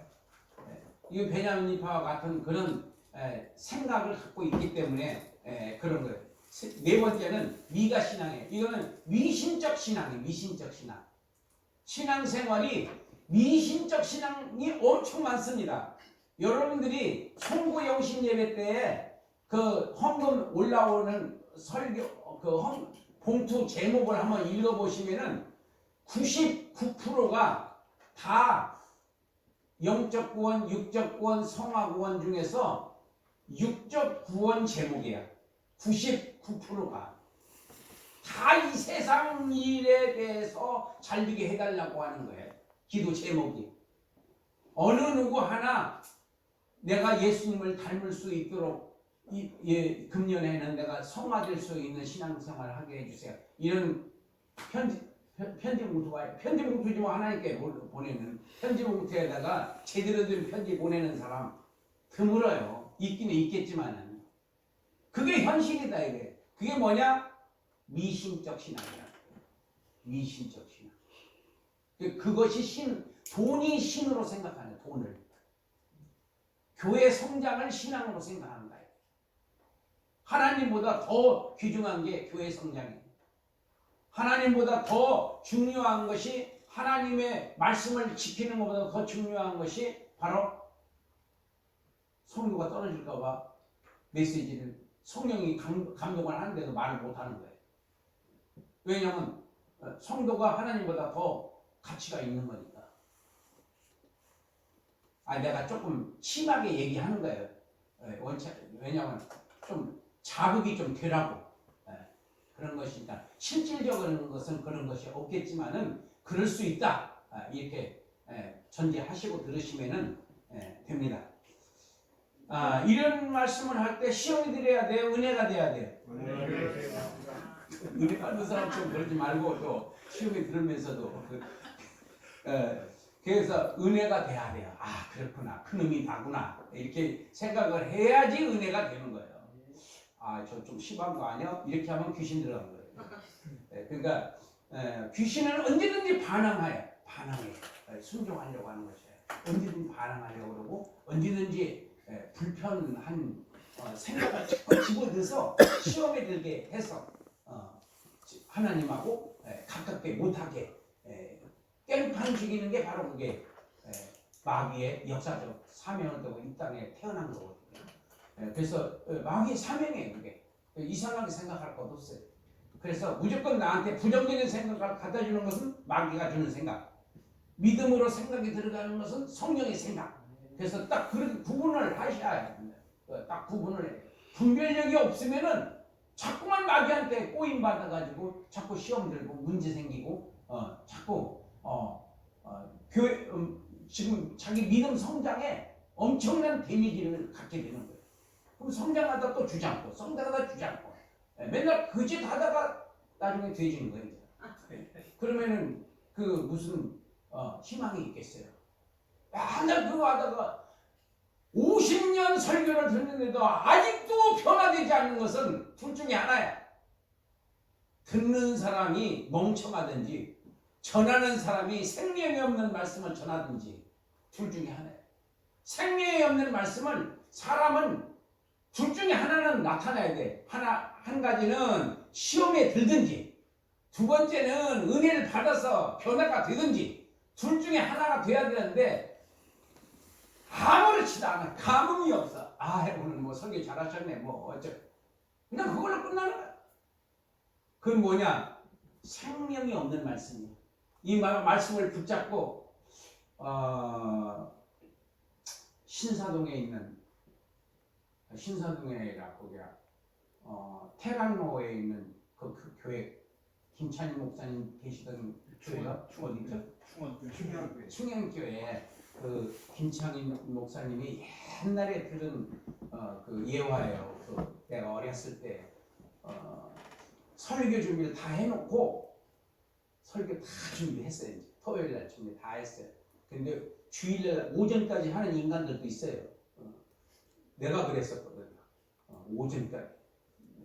이거 베냐민 지파와 같은 그런 생각을 갖고 있기 때문에 그런 거예요. 네 번째는 미가 신앙이에요. 이거는 미신적 신앙이에요. 미신적 신앙. 신앙생활이 미신적 신앙이 엄청 많습니다. 여러분들이 송구 영신 예배 때에 그 헌금 올라오는 설교 봉투 제목을 한번 읽어보시면은 99%가 다 영적 구원, 육적 구원, 성화 구원 중에서 육적 구원 제목이야. 99%가 다 이 세상 일에 대해서 잘 되게 해달라고 하는 거예요. 기도 제목이. 어느 누구 하나 내가 예수님을 닮을 수 있도록 금년에는 내가 성화될 수 있는 신앙생활을 하게 해주세요. 이런 편지 봉투지 뭐 하나님께 보내는 편지 봉투에다가 제대로 된 편지 보내는 사람 드물어요. 있기는 있겠지만은 그게 현실이다 이게. 그게 뭐냐? 미신적 신앙이야. 미신적 신앙. 그것이 돈이 신으로 생각하는 돈을. 교회 성장을 신앙으로 생각하는 거예요. 하나님보다 더 귀중한 게 교회 성장이에요. 하나님보다 더 중요한 것이 하나님의 말씀을 지키는 것보다 더 중요한 것이 바로 성도가 떨어질까 봐 메시지를 성령이 감동을 하는데도 말을 못하는 거예요. 왜냐하면 성도가 하나님보다 더 가치가 있는 거니까. 내가 조금 심하게 얘기하는 거예요. 왜냐하면 좀 자극이 좀 덜하고 그런 것이니까 실질적인 것은 그런 것이 없겠지만은 그럴 수 있다. 이렇게 전제하시고 들으시면은 됩니다. 이런 말씀을 할 때 시험이 드려야 돼요? 은혜가 돼야 돼요? 은혜 받는 사람처럼 그러지 말고 또 시험이 들으면서도 그래서 은혜가 돼야 돼요. 그렇구나. 그놈이 나구나. 이렇게 생각을 해야지 은혜가 되는 거예요. 저 좀 심한 거 아니야? 이렇게 하면 귀신 들어간 거예요. 그러니까 귀신은 언제든지 반항해. 순종하려고 하는 것이에요. 언제든지 반항하려고 그러고 언제든지 불편한 생각을 자꾸 집어넣어서 시험에 들게 해서 하나님하고 가깝게 못하게 깽판 죽이는 게 바로 그게 마귀의 역사적 사명을 두고 이 땅에 태어난 거거든요. 그래서 마귀의 사명이에요. 그게 이상하게 생각할 것 없어요. 그래서 무조건 나한테 부정적인 생각을 갖다 주는 것은 마귀가 주는 생각, 믿음으로 생각이 들어가는 것은 성령의 생각. 그래서 딱 그렇게 구분을 하셔야 합니다. 딱 구분을 해요. 분별력이 없으면은 자꾸만 마귀한테 꼬임 받아가지고 자꾸 시험 들고 문제 생기고 자꾸 교회 지금 자기 믿음 성장에 엄청난 데미지를 갖게 되는 거예요. 그럼 성장하다 또 주장고, 성장하다 주장고, 맨날 그 짓 하다가 나중에 돼지는 거예요. 그러면은 그 무슨 희망이 있겠어요? 맨날 그거 하다가 50년 설교를 듣는데도 아직도 변화되지 않는 것은 둘 중에 하나야. 듣는 사람이 멍청하든지 전하는 사람이 생명이 없는 말씀을 전하든지 둘 중에 하나예요. 생명이 없는 말씀을 사람은 둘 중에 하나는 나타나야 돼. 한 가지는 시험에 들든지 두 번째는 은혜를 받아서 변화가 되든지 둘 중에 하나가 돼야 되는데 아무렇지도 않아. 감흥이 없어. 오늘 뭐 설교 잘하셨네. 뭐 어쩌. 그냥 그걸로 끝나는 거야. 그건 뭐냐? 생명이 없는 말씀이야. 이 말씀을 붙잡고 신사동에 있는 신사동에라 거기야 테란로에 있는 그 교회 김찬희 목사님 계시던 교회가 어디죠? 충영교회 그 김창희 목사님이 옛날에 들은 그 예화예요. 그 내가 어렸을 때 설교 준비를 다 해놓고 설교 다 준비했어요. 토요일날 준비 다 했어요. 근데 주일날 오전까지 하는 인간들도 있어요. 내가 그랬었거든. 오전까지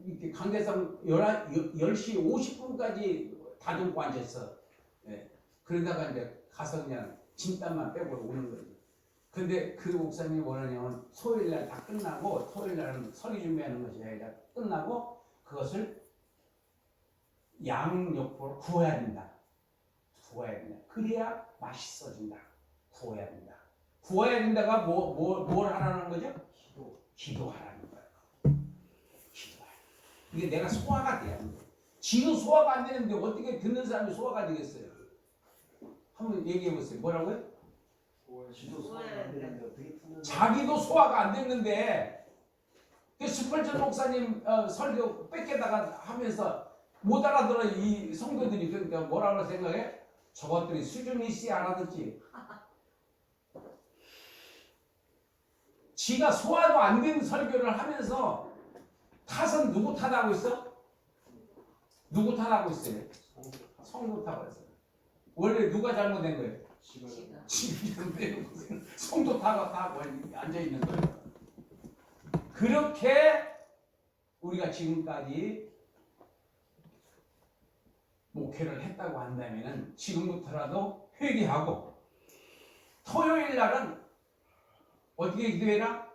이렇게 강대상 10시 50분까지 다듬고 앉았어. 그러다가 이제 가서 그냥 진땀만 빼고 오는 거지. 근데 그 목사님이 뭐냐면 토요일날 다 끝나고 토요일날은 설교 준비하는 것이 아니라 끝나고 그것을 양육으로 구워야 된다. 그래야 맛있어진다. 구워야 된다. 구워야 된다가 뭘 하라는 거죠? 기도하라는 거예요. 기도하라. 이게 내가 소화가 돼야 돼. 지도 소화가 안 되는데 어떻게 듣는 사람이 소화가 되겠어요? 한번 얘기해 보세요. 뭐라고요? 지도 소화가 안 되는데 어떻게 푸는 자기도 소화가 안 됐는데 그 스펄전 목사님 설교 뺏겨다가 하면서 못 알아들어 이 성도들이. 그러니까 뭐라고 생각해? 저것들이 수준이 있어야 알아듣지. 지가 소화도 안 된 설교를 하면서 탓은 누구 탓하고 있어? 누구 탓하고 있어요? 성도 탓하고 있어요. 원래 누가 잘못된 거예요? 지가 성도 탓하고 앉아 있는 거예요. 그렇게 우리가 지금까지 목회를 했다고 한다면 지금부터라도 회개하고 토요일 날은 어떻게 기도해라?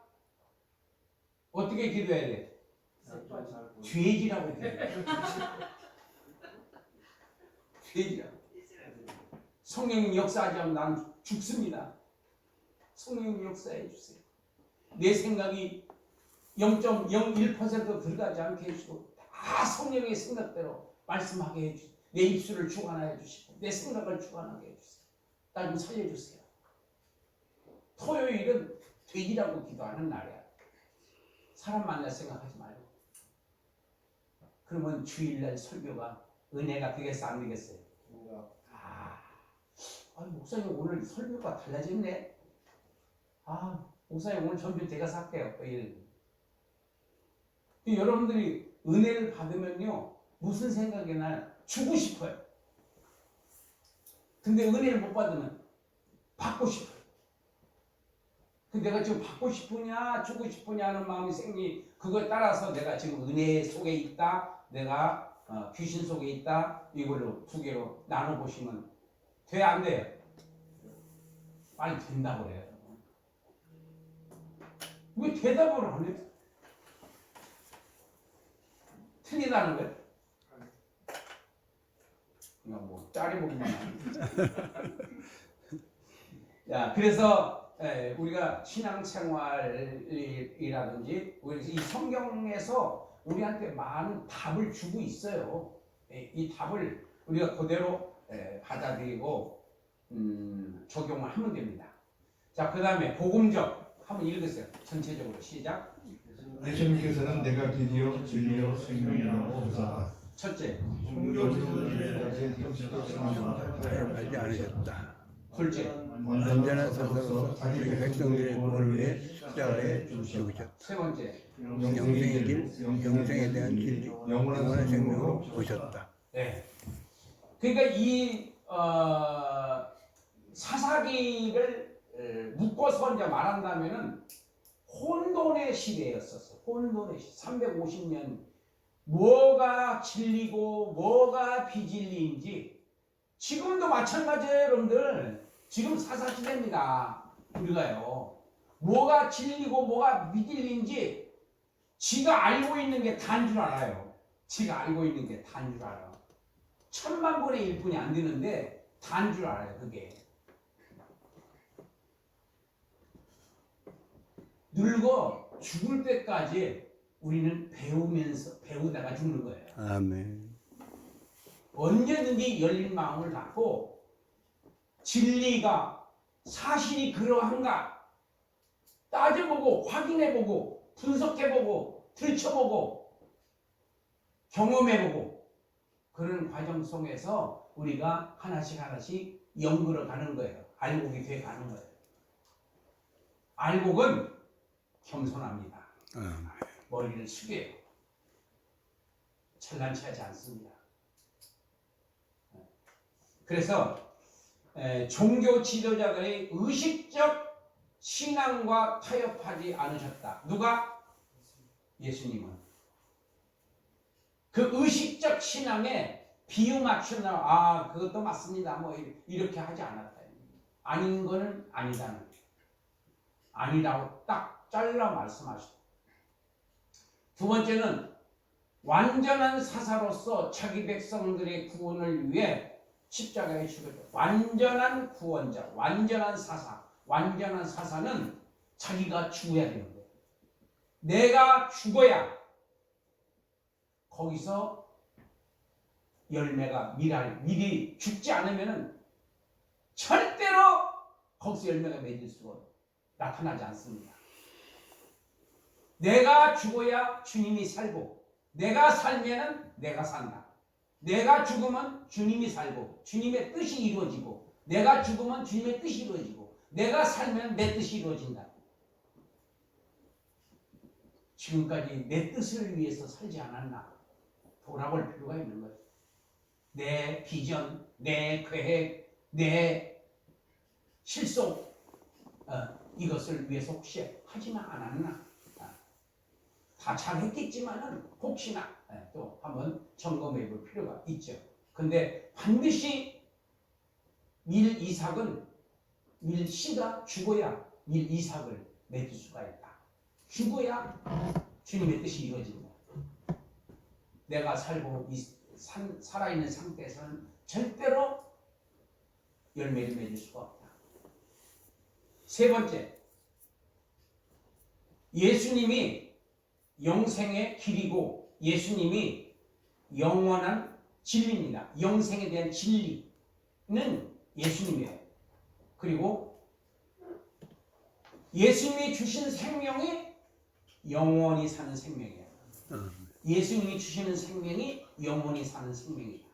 어떻게 기도해야 돼? 죄지라고 기도해. 죄지라고. 성령님 역사하지 않으면 난 죽습니다. 성령님 역사해 주세요. 내 생각이 0.01% 들어가지 않게 해주시고 다 성령의 생각대로 말씀하게 해주시고 내 입술을 주관하여 주시고 내 생각을 주관하게 해주세요. 나 좀 살려주세요. 토요일은 돼지라고 기도하는 날이야. 사람 만날 생각하지 말고. 그러면 주일날 설교가 은혜가 되겠어 안 되겠어요? 목사님 오늘 설교가 달라졌네. 목사님 오늘 전주 제가 살게요. 여러분들이 은혜를 받으면요 무슨 생각이 나요? 주고 싶어요. 근데 은혜를 못 받으면 받고 싶어요. 근데 내가 지금 받고 싶으냐 주고 싶으냐 하는 마음이 생기. 그거에 따라서 내가 지금 은혜 속에 있다, 내가 귀신 속에 있다, 이걸로 두 개로 나눠보시면 돼 안 돼요? 빨리 된다고 그래요. 왜 대답을 안 해? 틀리다는 거예요? 그냥 뭐 짜리 보기만 하는. 야, 그래서 우리가 신앙생활이라든지 이 성경에서 우리한테 많은 답을 주고 있어요. 이 답을 우리가 그대로 받아들이고 적용을 하면 됩니다. 자, 그 다음에 복음적 한번 읽으세요. 전체적으로 시작. 예수님께서는 내가 드디어 진리요 생명이라고 하셨다. 첫째, 알지 않으셨다. 둘째, 완전한 사사로서 자기 백성들의 구원을 위해 십자가에 죽으셨다. 세 번째, 영생의 길, 영생에 대한 진리, 영원한 생명으로 오셨다. 네. 그러니까 이 사사기를 묶어서 이제 말한다면은 혼돈의 시대였었어. 혼돈의 시대. 350년 뭐가 진리고 뭐가 비진리인지 지금도 마찬가지예요, 여러분들. 지금 사사시대입니다. 우리가요. 뭐가 진리고 뭐가 비진리인지 지가 알고 있는 게 다인 줄 알아요. 지가 알고 있는 게 다인 줄 알아요. 1000만 분의 1분이 안 되는데 다인 줄 알아요, 그게. 늙어 죽을 때까지 우리는 배우다가 죽는 거예요. 아멘. 언제든지 열린 마음을 갖고 진리가 사실이 그러한가 따져보고 확인해보고 분석해보고 들춰보고 경험해보고 그런 과정 속에서 우리가 하나씩 연구를 가는 거예요. 알곡이 돼 가는 거예요. 알곡은 겸손합니다. 머리를 숙여요. 찬란치 하지 않습니다. 그래서 종교 지도자들의 의식적 신앙과 타협하지 않으셨다. 누가? 예수님은. 그 의식적 신앙에 비유 맞추나 그것도 맞습니다. 뭐 이렇게 하지 않았다. 아닌 거는 아니다는 거예요. 아니라고 딱 잘라 말씀하셨다. 두 번째는 완전한 사사로서 자기 백성들의 구원을 위해 십자가에 죽었다. 완전한 구원자, 완전한 사사. 완전한 사사는 자기가 죽어야 되는 거예요. 내가 죽어야 거기서 열매가 미리 죽지 않으면 절대로 거기서 열매가 맺을 수가 나타나지 않습니다. 내가 죽어야 주님이 살고, 내가 살면은 내가 산다. 내가 죽으면 주님이 살고 주님의 뜻이 이루어지고, 내가 죽으면 주님의 뜻이 이루어지고, 내가 살면 내 뜻이 이루어진다. 지금까지 내 뜻을 위해서 살지 않았나? 돌아볼 필요가 있는 거예요. 내 비전, 내 계획, 내 실속, 이것을 위해서 혹시 하지만 않았나? 다 잘했겠지만은 혹시나 또 한번 점검해 볼 필요가 있죠. 근데 반드시 밀이삭은, 밀씨가 죽어야 밀이삭을 맺을 수가 있다. 죽어야 주님의 뜻이 이루어진다. 내가 살고 살아있는 상태에서는 절대로 열매를 맺을 수가 없다. 세 번째, 예수님이 영생의 길이고 예수님이 영원한 진리입니다. 영생에 대한 진리는 예수님이에요. 그리고 예수님이 주신 생명이 영원히 사는 생명이에요. 예수님이 주시는 생명이 영원히 사는 생명이에요.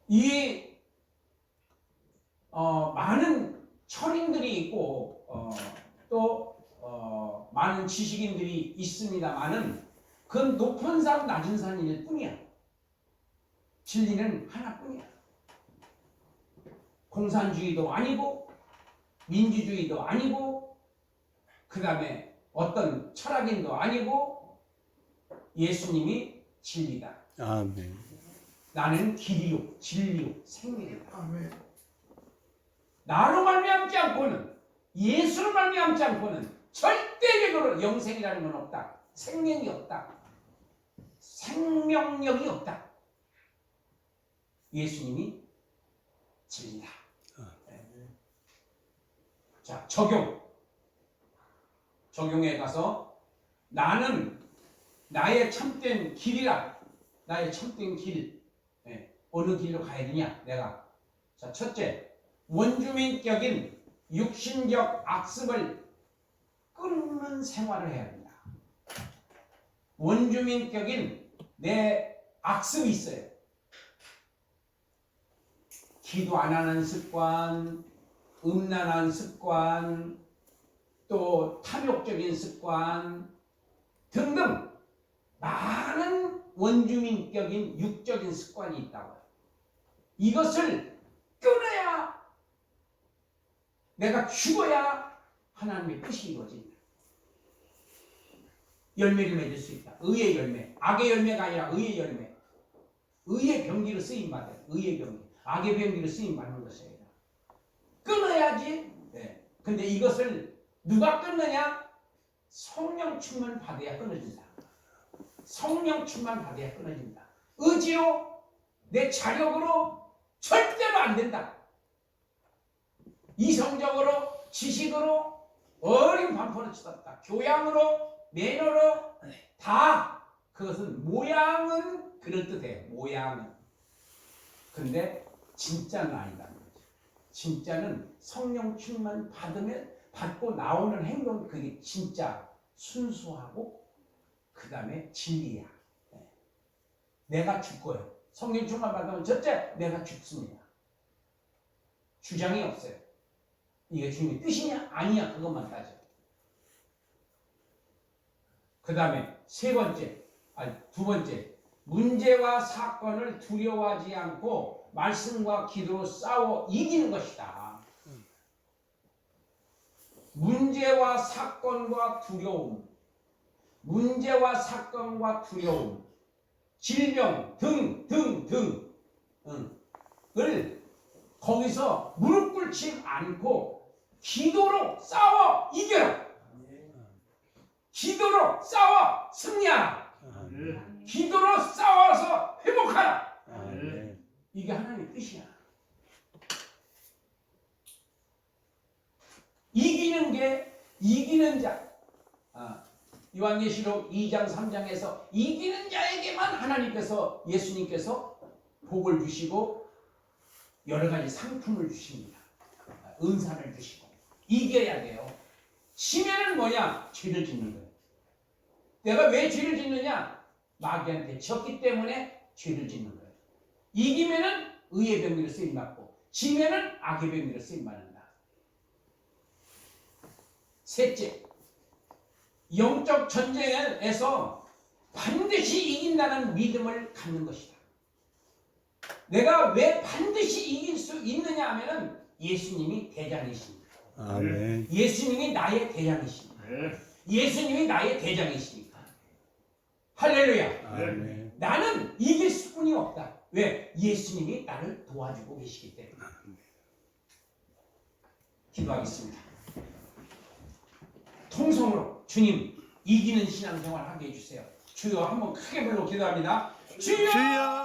이 많은 철인들이 있고 또 많은 지식인들이 있습니다만은 그건 높은 산 낮은 산일 뿐이야. 진리는 하나뿐이야. 공산주의도 아니고 민주주의도 아니고 그 다음에 어떤 철학인도 아니고 예수님이 진리다. 아멘. 나는 길이요 진리요 생명이다. 아멘. 나로 말미암지 않고는, 예수로 말미암지 않고는 절대적으로 영생이라는 건 없다. 생명이 없다. 생명력이 없다. 예수님이 진리다. 자, 적용에 가서 나는 나의 참된 길이라. 나의 참된 길. 어느 길로 가야 되냐? 내가. 자, 첫째, 원주민격인 육신적 악습을 끊는 생활을 해야 된다. 원주민격인 내 악습이 있어요. 기도 안 하는 습관, 음란한 습관, 또 탐욕적인 습관 등등 많은 원주민격인 육적인 습관이 있다고요. 이것을 끊어야, 내가 죽어야 하나님의 뜻이 이루어진다. 열매를 맺을 수 있다. 의의 열매. 악의 열매가 아니라 의의 열매. 의의 병기로 쓰임받아요. 의의 병기. 악의 병기로 쓰임받는 것이에요. 끊어야지. 근데 이것을 누가 끊느냐? 성령 충만 받아야 끊어진다. 성령 충만 받아야 끊어진다. 의지로, 내 자력으로 절대로 안 된다. 이성적으로, 지식으로, 어린 반포를 치렀다. 교양으로, 매너로 다 그것은 모양은 그럴듯해. 모양은. 근데 진짜는 아니다는 거죠. 진짜는 성령 충만 받고 나오는 행동, 그게 진짜 순수하고 그 다음에 진리야. 내가 죽고요. 성령 충만 받으면 첫째, 내가 죽습니다. 주장이 없어요. 이게 주님의 뜻이냐 아니냐 그것만 따져. 그 다음에 두 번째, 문제와 사건을 두려워하지 않고 말씀과 기도로 싸워 이기는 것이다. 문제와 사건과 두려움, 질병 등을 거기서 무릎 꿇지 않고 기도로 싸워 이겨라. 기도로 싸워 승리하라. 기도로 싸워서 회복하라. 이게 하나님의 뜻이야. 이기는 자. 요한계시록 2장 3장에서 이기는 자에게만 하나님께서, 예수님께서 복을 주시고 여러 가지 상품을 주십니다. 은사를 주시고 이겨야 돼요. 치매는 뭐냐? 죄를 짓는 거예요. 내가 왜 죄를 짓느냐? 마귀한테 졌기 때문에 죄를 짓는 거예요. 이기면은 의의 병리로 쓰임받고 지면은 악의 병리로 쓰임받는다. 셋째, 영적 전쟁에서 반드시 이긴다는 믿음을 갖는 것이다. 내가 왜 반드시 이길 수 있느냐 하면은 예수님이 대장이십니다. 아멘. 예수님이 나의 대장이십니다. 예수님이 나의 대장이시니까. 할렐루야. 아멘. 나는 이길 수뿐이 없다. 왜? 예수님이 나를 도와주고 계시기 때문에. 기도하겠습니다. 통성으로 주님 이기는 신앙생활 하게 해주세요. 주여 한번 크게 불러 기도합니다. 주여. 주여.